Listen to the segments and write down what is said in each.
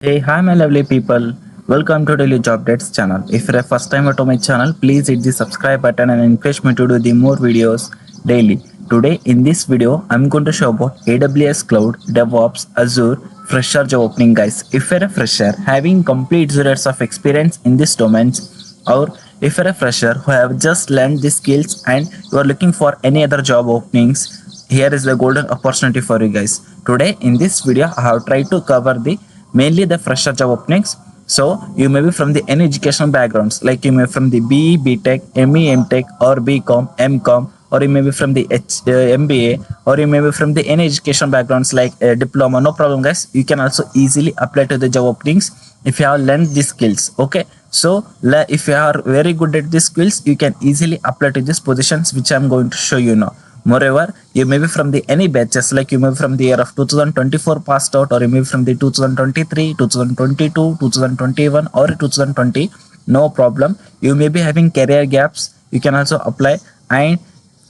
Hey, hi my lovely people. Welcome to Daily Job Dates channel. If you're a first timer to my channel, please hit the subscribe button and encourage me to do the more videos daily. Today in this video, I'm going to show about AWS Cloud, DevOps, Azure, fresher job opening guys. If you're a fresher having complete 0 years of experience in these domains, or if you're a fresher who have just learned these skills and you are looking for any other job openings, here is the golden opportunity for you guys. Today in this video, I have tried to cover the mainly the fresher job openings. So you may be from the any educational backgrounds, like you may be from the BE, BTech, ME, MTech, or BCom, MCom, or you may be from the MBA, or you may be from the any education backgrounds like diploma. No problem, guys. You can also easily apply to the job openings if you have learned these skills. Okay, so if you are very good at these skills, you can easily apply to these positions which I'm going to show you now. Moreover, you may be from the any batches, like you may be from the year of 2024 passed out, or you may be from the 2023, 2022, 2021, or 2020. No problem. You may be having career gaps. You can also apply. And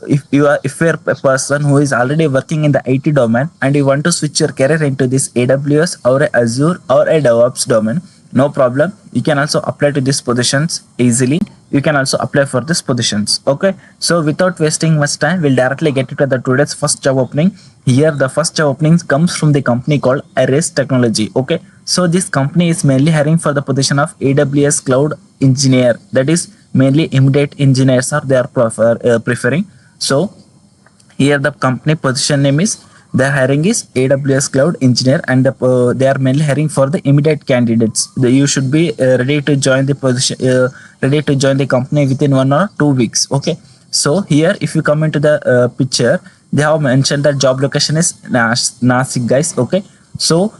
if you're a person who is already working in the IT domain and you want to switch your career into this AWS or a Azure or a DevOps domain, no problem. You can also apply to these positions easily. You can also apply for these positions. Okay, so without wasting much time, we'll directly get into the today's first job opening. Here the first job opening comes from the company called Aras Technology. Okay, so this company is mainly hiring for the position of AWS cloud engineer, that is mainly immediate engineers are they are preferring. So here the company position name is, the hiring is AWS cloud engineer, and they are mainly hiring for the immediate candidates. You should be ready to join the position, ready to join the company within 1 or 2 weeks. Okay, so here if you come into the picture, they have mentioned that job location is Nasik guys. Okay, so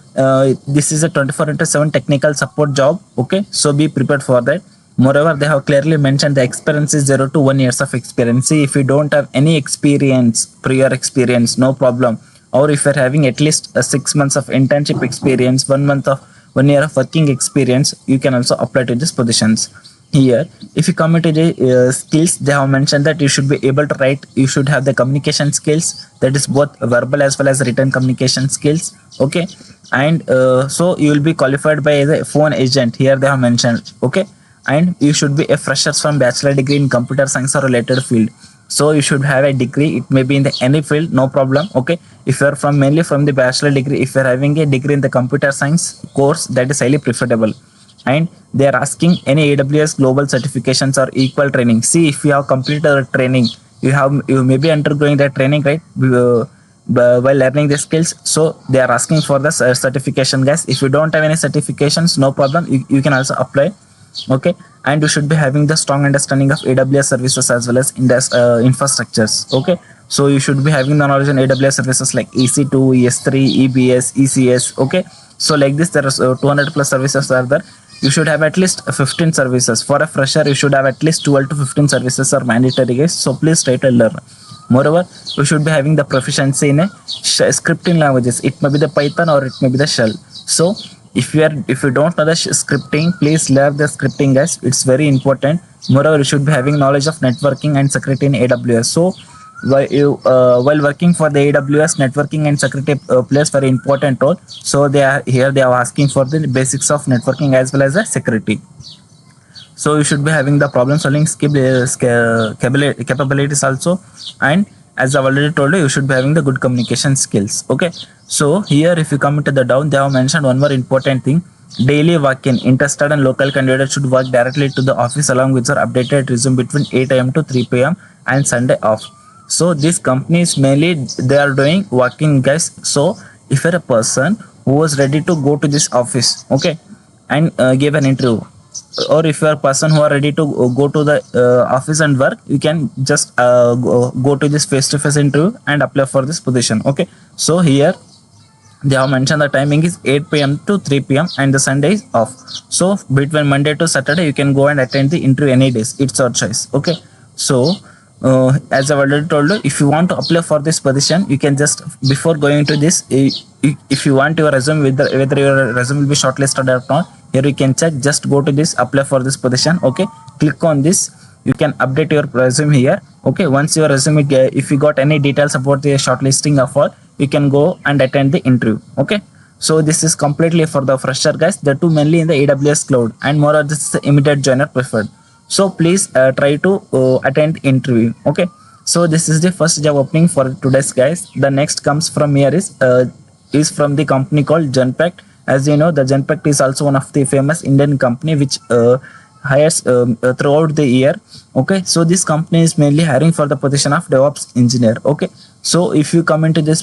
this is a 24/7 technical support job. Okay, so be prepared for that. Moreover, they have clearly mentioned the experience is 0 to 1 years of experience. See, if you don't have any experience, prior experience, no problem. Or if you're having at least 6 months of internship experience, 1 year of working experience, you can also apply to these positions. Here, if you come into the skills, they have mentioned that you should be able to write, you should have the communication skills, that is both verbal as well as written communication skills. Okay, and so you will be qualified by the phone agent. Here they have mentioned. Okay, and you should be a freshers from bachelor degree in computer science or related field. So you should have a degree, it may be in the any field, no problem. Okay, if you are from mainly from the bachelor degree, if you are having a degree in the computer science course, that is highly preferable. And they are asking any AWS global certifications or equal training. See, if you have completed a training, you may be undergoing that training, right, while learning the skills. So they are asking for the certification, guys. If you don't have any certifications, no problem, you can also apply. Okay, and you should be having the strong understanding of AWS services as well as infrastructures. Okay, so you should be having the knowledge on AWS services like EC2, ES3, EBS, ECS. Okay, so like this there are 200 plus services are there. You should have at least 15 services. For a fresher, you should have at least 12 to 15 services are mandatory, guys. So please try to learn. Moreover, you should be having the proficiency in a scripting languages. It may be the Python or it may be the shell. So if you don't know the scripting, please learn the scripting, guys. It's very important. Moreover, you should be having knowledge of networking and security in AWS. So while working for the AWS, networking and security plays very important role. So they are asking for the basics of networking as well as the security. So you should be having the problem solving capabilities also. And as I've already told you, you should be having the good communication skills. Okay, so here if you come into the down, they have mentioned one more important thing: daily walk-in. Interested and local candidates should work directly to the office along with their updated resume between 8 a.m. to 3 p.m. and Sunday off. So these companies mainly they are doing walk-in, guys. So if you're a person who was ready to go to this office, okay, and give an interview, or if you are a person who are ready to go to the office and work, you can just go to this face-to-face interview and apply for this position. Okay, so here they have mentioned the timing is 8 p.m. to 3 p.m. and the Sunday is off. So between Monday to Saturday, you can go and attend the interview any days. It's your choice. Okay, so as I've already told you, if you want to apply for this position, you can just, before going to this, if you want your resume, whether your resume will be shortlisted or not, here you can check. Just go to this apply for this position. Okay, click on this. You can update your resume here. Okay, once your resume, if you got any details about the shortlisting of all, you can go and attend the interview. Okay, So this is completely for the fresher guys. The two mainly in the AWS cloud, and more of this is the immediate joiner preferred. So please try to attend interview. Okay. So this is the first job opening for today's guys. The next comes from here is from the company called Genpact. As you know, the Genpact is also one of the famous Indian company which hires throughout the year. Okay, so this company is mainly hiring for the position of DevOps engineer. Okay, so if you come into this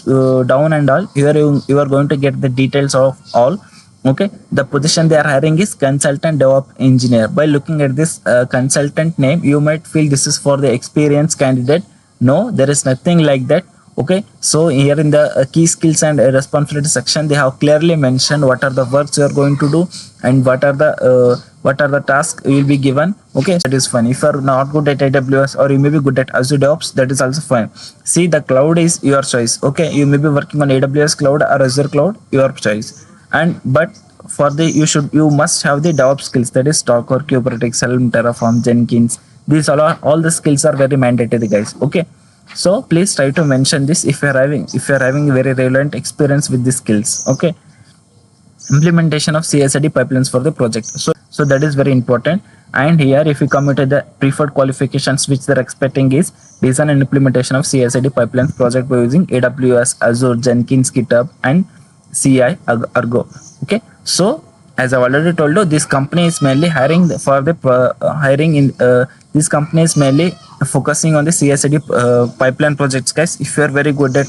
down and all, here you are going to get the details of all. Okay, the position they are hiring is consultant DevOps engineer. By looking at this consultant name, you might feel this is for the experienced candidate. No, there is nothing like that. Okay, so here in the key skills and responsibility section, they have clearly mentioned what are the works you are going to do and what are the tasks you will be given. Okay, that is fine. If you are not good at AWS, or you may be good at Azure DevOps, that is also fine. See, the cloud is your choice. Okay, you may be working on AWS cloud or Azure cloud, your choice. And but for the you must have the DevOps skills, that is Docker, Kubernetes, Helm, Terraform, Jenkins. These all the skills are very mandatory guys. Okay, so please try to mention this if you're having very relevant experience with these skills. Okay, implementation of CI/CD pipelines for the project. So that is very important. And here, if you come into the preferred qualifications which they're expecting is design and implementation of CI/CD pipelines project by using AWS, Azure, Jenkins, GitHub, and CI Argo. Okay, so as I've already told you, this company is mainly hiring for the hiring in this company is mainly focusing on the CI/CD pipeline projects, guys. If you are very good at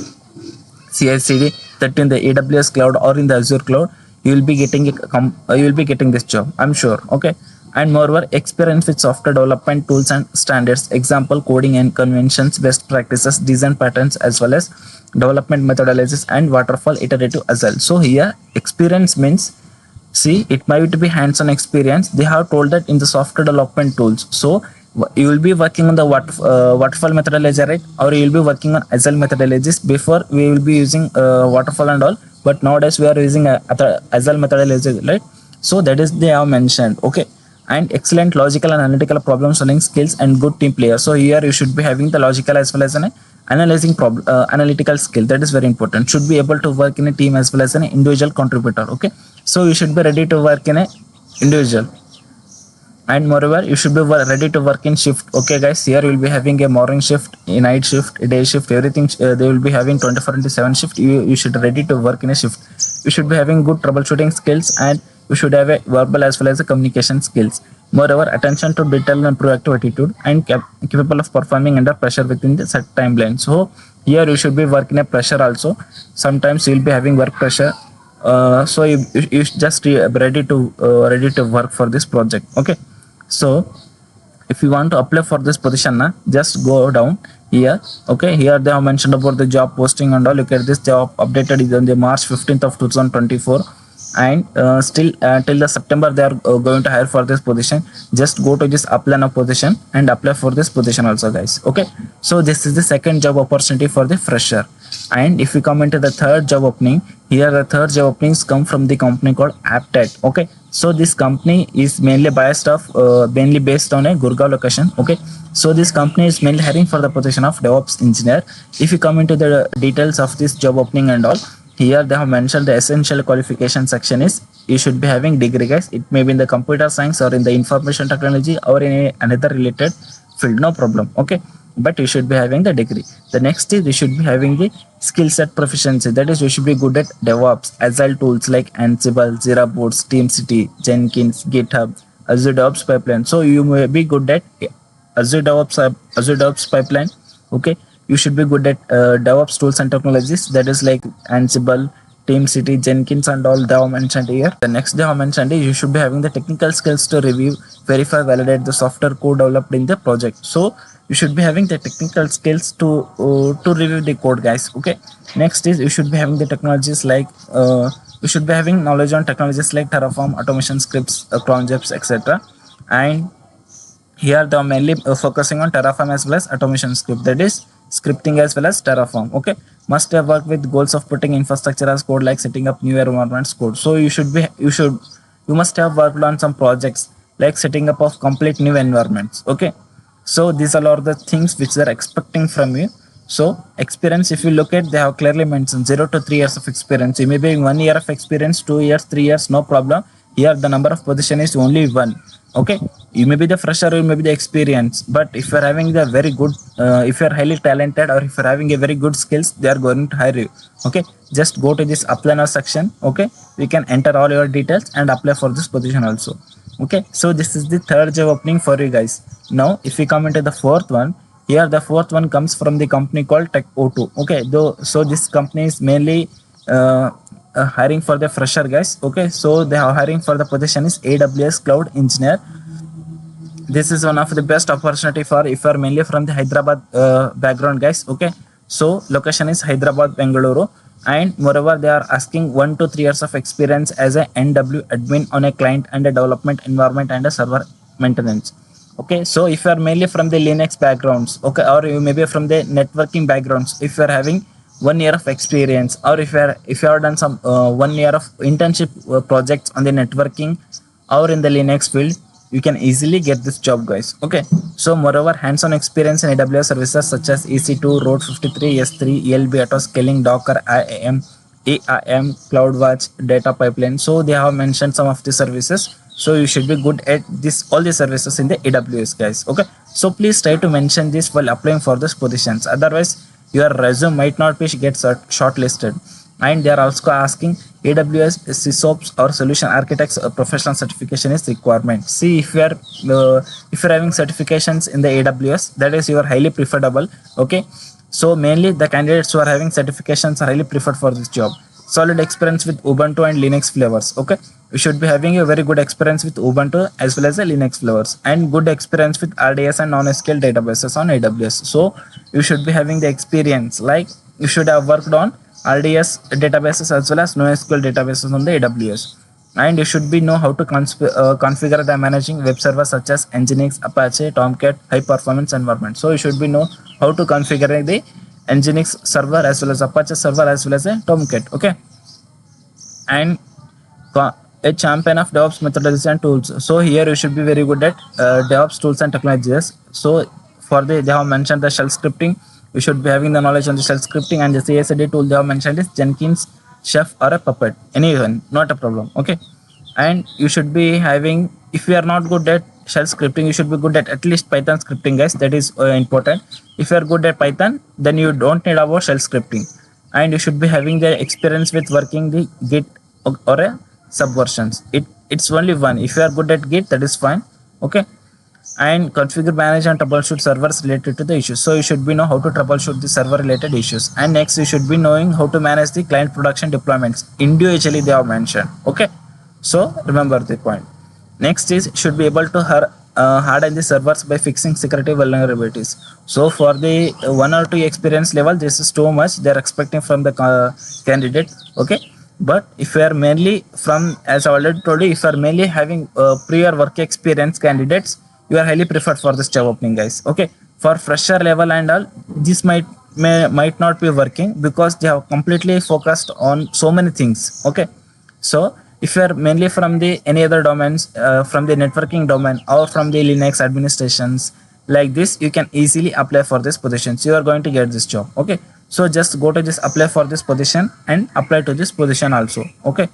CI/CD, that in the AWS cloud or in the Azure cloud, you will be getting you will be getting this job, I'm sure. Okay, and moreover, experience with software development tools and standards, example coding and conventions, best practices, design patterns, as well as development methodologies and waterfall iterative agile. So here, experience means, see, it might be hands-on experience. They have told that in the software development tools. So you will be working on the waterfall methodology, right? Or you will be working on agile methodologies. Before we will be using waterfall and all, but nowadays we are using agile methodology, right? So that is they have mentioned. Okay, and excellent logical and analytical problem solving skills and good team player. So here you should be having the logical as well as an analyzing problem analytical skill. That is very important. Should be able to work in a team as well as an individual contributor. Okay, so you should be ready to work in a individual, and moreover you should be ready to work in shift. Okay guys, here you will be having a morning shift, a night shift, a day shift, everything. They will be having 24/7 shift. You should ready to work in a shift. You should be having good troubleshooting skills, and you should have a verbal as well as a communication skills. Moreover, attention to detail and proactive attitude, and capable of performing under pressure within the set timeline. So here you should be working a pressure also. Sometimes you will be having work pressure. So you just ready to work for this project. Okay, so if you want to apply for this position, just go down here. Okay, here they have mentioned about the job posting and all. Look at this job updated is on the March 15th of 2024, and still till the September they are going to hire for this position. Just go to this apply now position and apply for this position also, guys. Okay, so this is the second job opportunity for the fresher. And if we come into the third job opening, here the third job openings come from the company called AppTech. Okay, so this company is mainly mainly based on a Gurgaon location. Okay, so this company is mainly hiring for the position of DevOps engineer. If you come into the details of this job opening and all, here they have mentioned the essential qualification section is you should be having degree, guys. It may be in the computer science or in the information technology or in another related field, no problem. Okay, but you should be having the degree. The next is you should be having the skill set proficiency. That is, you should be good at DevOps, Agile tools like Ansible, Jira Boards, TeamCity, Jenkins, GitHub, Azure DevOps pipeline. So you may be good at Azure DevOps pipeline. Okay, you should be good at DevOps tools and technologies. That is like Ansible, TeamCity, Jenkins, and all they have mentioned here. The next they have mentioned is you should be having the technical skills to review, verify, validate the software code developed in the project. So you should be having the technical skills to review the code, guys. Okay, next is you should be having the technologies like you should be having knowledge on technologies like Terraform, automation scripts, cron jobs, etc. And here they are mainly focusing on Terraform as well as automation script, that is scripting as well as Terraform. Okay, must have worked with goals of putting infrastructure as code, like setting up new environments code. So you must have worked on some projects like setting up of complete new environments. Okay, so these are all the things which they're expecting from you. So experience, if you look at, they have clearly mentioned 0 to 3 years of experience. You may be 1 year of experience, 2 years, 3 years, no problem. Here the number of position is only one. Okay, you may be the fresher, you may be the experience, but if you're having the very good, if you're highly talented, or if you're having a very good skills, they are going to hire you. Okay, just go to this apply now section. Okay, you can enter all your details and apply for this position also. Okay, so this is the third job opening for you guys. Now if we come into the fourth one, here the fourth one comes from the company called Tech O2. Okay, though, so this company is mainly hiring for the fresher guys. Okay, so they are hiring for the position is AWS cloud engineer. This is one of the best opportunity for if you are mainly from the Hyderabad background guys. Okay, so location is Hyderabad, Bengaluru, and moreover they are asking 1 to 3 years of experience as a NW admin on a client and a development environment and a server maintenance. Okay, so if you are mainly from the Linux backgrounds, okay, or you may be from the networking backgrounds, if you are having 1 year of experience, or if you have done some 1 year of internship projects on the networking or in the Linux field, you can easily get this job guys. Okay, so moreover hands-on experience in AWS services such as EC2, Road 53, S3, ELB, auto scaling, Docker, IAM, AIM, CloudWatch, data pipeline. So they have mentioned some of the services, so you should be good at this all the services in the AWS guys. Okay, so please try to mention this while applying for these positions, otherwise your resume might not be get shortlisted. And they are also asking AWS SysOps or solution architects professional certification is requirement. See, if you're having certifications in the AWS, that is you are highly preferable. Okay, so mainly the candidates who are having certifications are highly preferred for this job. Solid experience with Ubuntu and Linux flavors. Okay, you should be having a very good experience with Ubuntu as well as the Linux flavors, and good experience with RDS and non-SQL databases on AWS. So you should be having the experience, like you should have worked on RDS databases as well as NoSQL databases on the AWS, and you should be know how to configure the managing web servers such as Nginx, Apache, Tomcat, high performance environment. So you should be know how to configure the Nginx server as well as Apache server as well as a Tomcat. Okay, and a champion of DevOps methodologies and tools. So here you should be very good at DevOps tools and technologies. So for they have mentioned the shell scripting. You should be having the knowledge on the shell scripting, and the CI/CD tool they have mentioned is Jenkins, Chef, or a Puppet. Anyone, not a problem. Okay, and you should be having, if you are not good at shell scripting, you should be good at least Python scripting guys. That is important. If you are good at Python, then you don't need about shell scripting, and you should be having the experience with working the Git or a subversions. It's only one. If you are good at Git, that is fine. Okay, and configure, manage, and troubleshoot servers related to the issues. So you should be know how to troubleshoot the server related issues, and next you should be knowing how to manage the client production deployments individually. They have mentioned. Okay, so remember the point. Next is should be able to harden the servers by fixing security vulnerabilities. So for the 1 or 2 experience level, this is too much they are expecting from the candidate. Okay, but if you are mainly from, as I already told you, if you are mainly having prior work experience candidates, you are highly preferred for this job opening guys. Okay, for fresher level and all, this might not be working because they have completely focused on so many things. Okay, so if you are mainly from the any other domains, from the networking domain or from the Linux administrations like this, you can easily apply for this positions. You are going to get this job. Okay, so just go to this apply for this position and apply to this position also. Okay,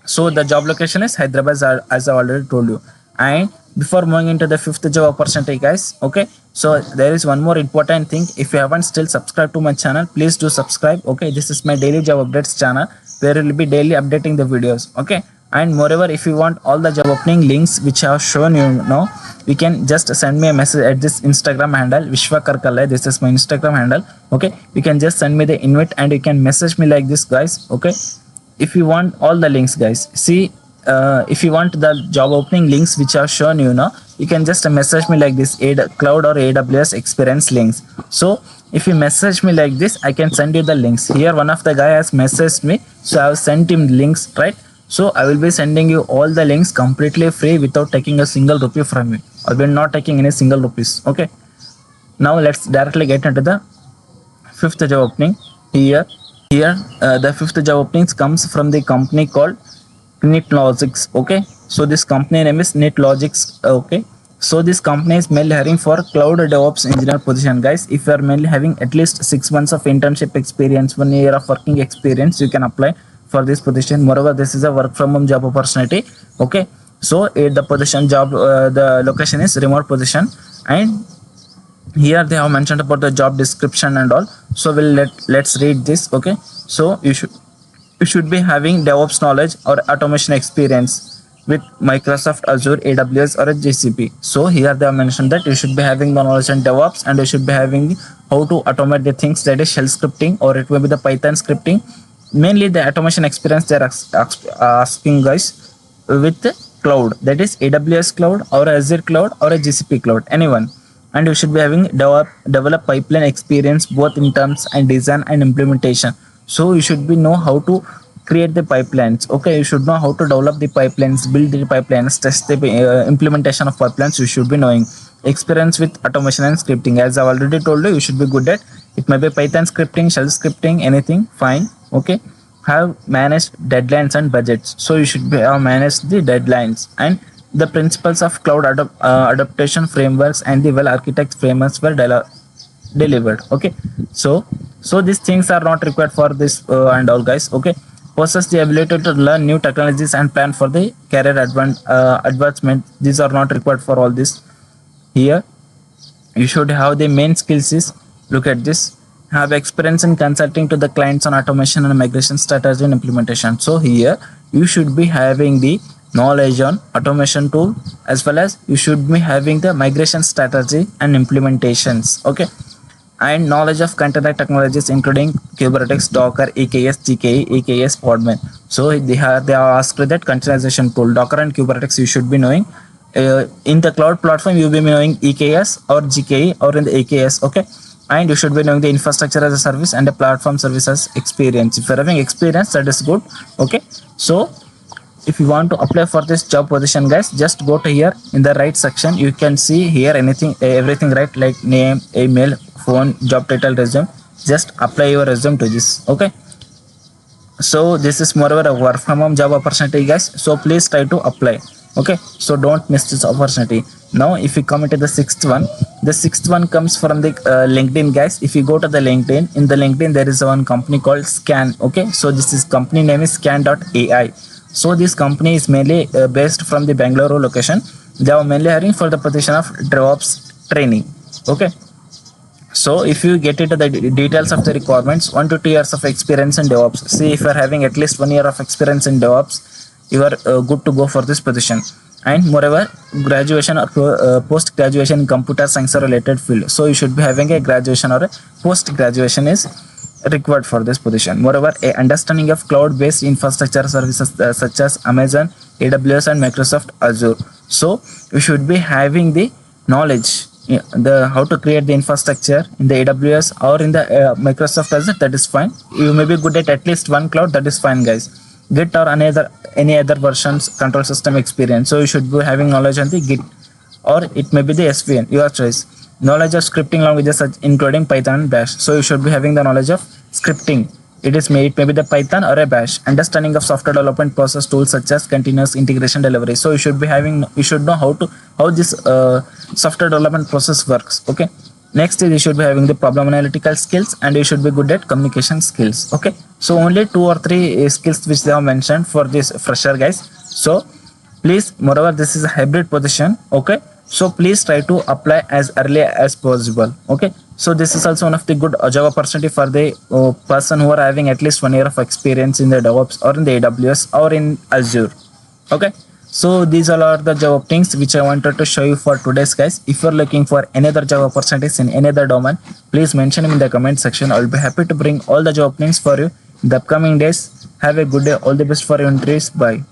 so the job location is Hyderabad, as I already told you. And before moving into the fifth job opportunity guys, okay, so there is one more important thing. If you haven't still subscribed to my channel, please do subscribe. Okay, this is my daily job updates channel where we will be daily updating the videos. Okay, and moreover, if you want all the job opening links which I have shown you now, you can just send me a message at this Instagram handle Vishwakarkale. This is my Instagram handle. Okay, you can just send me the invite and you can message me like this guys. Okay, if you want all the links guys, see, if you want the job opening links which I have shown you now, you can just message me like this cloud or AWS experience links. So if you message me like this, I can send you the links. Here one of the guy has messaged me, so I have sent him links, right? So I will be sending you all the links completely free without taking a single rupee from you. I will not taking any single rupees. Okay, now let's directly get into the fifth job opening. Here the fifth job openings comes from the company called NetLogics. Okay, so this company name is NetLogics. Okay, So this company is mainly hiring for cloud DevOps engineer position, guys. If you are mainly having at least 6 months of internship experience, 1 year of working experience, you can apply for this position. Moreover, this is a work from home job opportunity. Okay, so the position job, the location is remote position, and here they have mentioned about the job description and all. So let's read this. Okay, so you should be having DevOps knowledge or automation experience with Microsoft Azure, AWS, or a GCP. So here they have mentioned that you should be having the knowledge in DevOps, and you should be having how to automate the things, that is shell scripting, or it may be the Python scripting. Mainly the automation experience they are asking, guys, with cloud, that is AWS cloud or Azure cloud or a GCP cloud, anyone. And you should be having develop pipeline experience both in terms and design and implementation. So you should be know how to create the pipelines. Okay, you should know how to develop the pipelines, build the pipelines, test the implementation of pipelines. You should be knowing experience with automation and scripting. As I've already told you, you should be good at it. May be Python scripting, shell scripting, anything fine. Okay, have managed deadlines and budgets. So you should be have managed the deadlines and the principles of cloud adaptation frameworks and the well architect frameworks were delivered. Okay, so these things are not required for this and all, guys. Okay, possess the ability to learn new technologies and plan for the career advancement. These are not required for all this. Here you should have the main skills is, look at this, have experience in consulting to the clients on automation and migration strategy and implementation. So here you should be having the knowledge on automation tool, as well as you should be having the migration strategy and implementations. Okay, and knowledge of container technologies including Kubernetes, Docker, EKS, GKE, EKS, Podman. So they are asked that containerization tool, Docker and Kubernetes, you should be knowing. In the cloud platform, you will be knowing EKS or GKE or in the AKS. Okay, and you should be knowing the infrastructure as a service and the platform services experience. If you're having experience, that is good. Okay, so if you want to apply for this job position, guys, just go to here in the right section. You can see here everything, right? Like name, email, phone, job title, resume. Just apply your resume to this. Okay, so this is moreover a work from home job opportunity, guys. So please try to apply. Okay, so don't miss this opportunity. Now if you come into the sixth one comes from the LinkedIn, guys. If you go to the LinkedIn, in the LinkedIn there is one company called Scan. Okay, so this is company name is Scan.ai. So this company is mainly based from the Bangalore location. They are mainly hiring for the position of DevOps training. Okay, so if you get into the details of the requirements, 1 to 2 years of experience in DevOps. See, if you are having at least 1 year of experience in DevOps, you are good to go for this position. And moreover, graduation or post graduation in computer science or related field. So you should be having a graduation or a post graduation is required for this position. Moreover, a understanding of cloud based infrastructure services such as Amazon, AWS, and Microsoft Azure. So you should be having the knowledge the how to create the infrastructure in the AWS or in the Microsoft Azure. That is fine. You may be good at least one cloud. That is fine, guys. Git or any other versions control system experience. So you should be having knowledge on the Git, or it may be the SVN, your choice. Knowledge of scripting languages including Python and Bash. So you should be having the knowledge of scripting. It may be the Python or a Bash. Understanding of software development process tools such as continuous integration delivery. So you should know how this software development process works. Okay, next is you should be having the problem analytical skills, and you should be good at communication skills. Okay, so only 2 or 3 skills which they have mentioned for this fresher, guys. So please, moreover, this is a hybrid position. Okay, so please try to apply as early as possible. Okay, so this is also one of the good job opportunity for the person who are having at least 1 year of experience in the DevOps or in the AWS or in Azure. Okay, so these all are the job openings which I wanted to show you for today's, guys. If you're looking for any other job opportunities in any other domain, please mention them in the comment section. I'll be happy to bring all the job openings for you in the upcoming days. Have a good day. All the best for your interest. Bye.